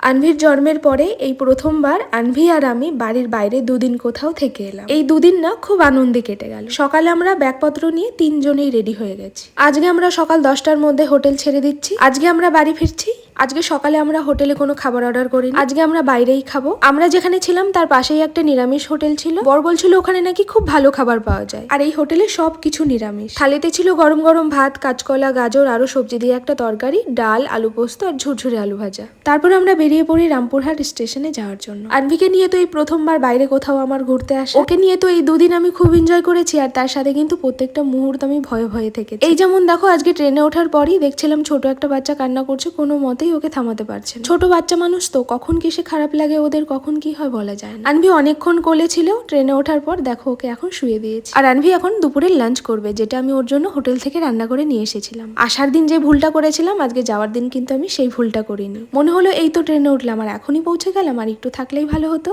আনভির জন্মের পরে এই প্রথমবার আনভি আর আমি বাড়ির বাইরে দুদিন কোথাও থেকে এলাম। এই দুদিন না খুব আনন্দে কেটে গেল। সকালে আমরা ব্যাগপত্র নিয়ে তিনজনেই রেডি হয়ে গেছি। আজকে আমরা সকাল 10টার মধ্যে হোটেল ছেড়ে দিচ্ছি। আজকে আমরা বাড়ি ফিরছি। আজকে সকালে আমরা হোটেলে কোনো খাবার অর্ডার করিনি। আজকে আমরা বাইরেই খাবো। আমরা যেখানে ছিলাম তার পাশেই একটা নিরামিষ হোটেল ছিল। বর বলছিল ওখানে নাকি খুব ভালো খাবার পাওয়া যায়, আর এই হোটেলে সবকিছু নিরামিষ। থালিতে ছিল গরম গরম ভাত, কাঁচকলা, গাজর আরো সবজি দিয়ে একটা তরকারি, ডাল, আলু পোস্ত আর ঝুরঝুরে আলু ভাজা। তারপর আমরা বেরিয়ে পড়ি রামপুরহাট স্টেশনে যাওয়ার জন্য। আনভিকে নিয়ে তো এই প্রথমবার বাইরে কোথাও আমার ঘুরতে আসে। ওকে নিয়ে তো এই দুদিন আমি খুব এনজয় করেছি, আর তার সাথে কিন্তু প্রত্যেকটা মুহূর্ত আমি ভয়ে ভয়ে থেকেছি। এই যেমন দেখো, আজকে ট্রেনে ওঠার পরই দেখছিলাম ছোট একটা বাচ্চা কান্না করছে, কোনো মতেই ওকে থামাতে পারছে না। ছোট বাচ্চা মানুষ তো, কখন কিসে খারাপ লাগে ওদের, কখন কি হয় বলা যায় না। আনভি অনেকক্ষণ কোলে ছিল। ট্রেনে ওঠার পর দেখো ওকে এখন শুয়ে দিয়েছি। আর আনভি এখন দুপুরের লাঞ্চ করবে, যেটা আমি ওর জন্য হোটেল থেকে রান্না করে নিয়ে এসেছিলাম। আসার দিন যে ভুলটা করেছিলাম, আজকে যাওয়ার দিন কিন্তু আমি সেই ভুলটা করিনি। মনে হলো এই তো ট্রেনে উঠলাম আর এখনই পৌঁছে গেলাম, আর একটু থাকলেই ভালো হতো।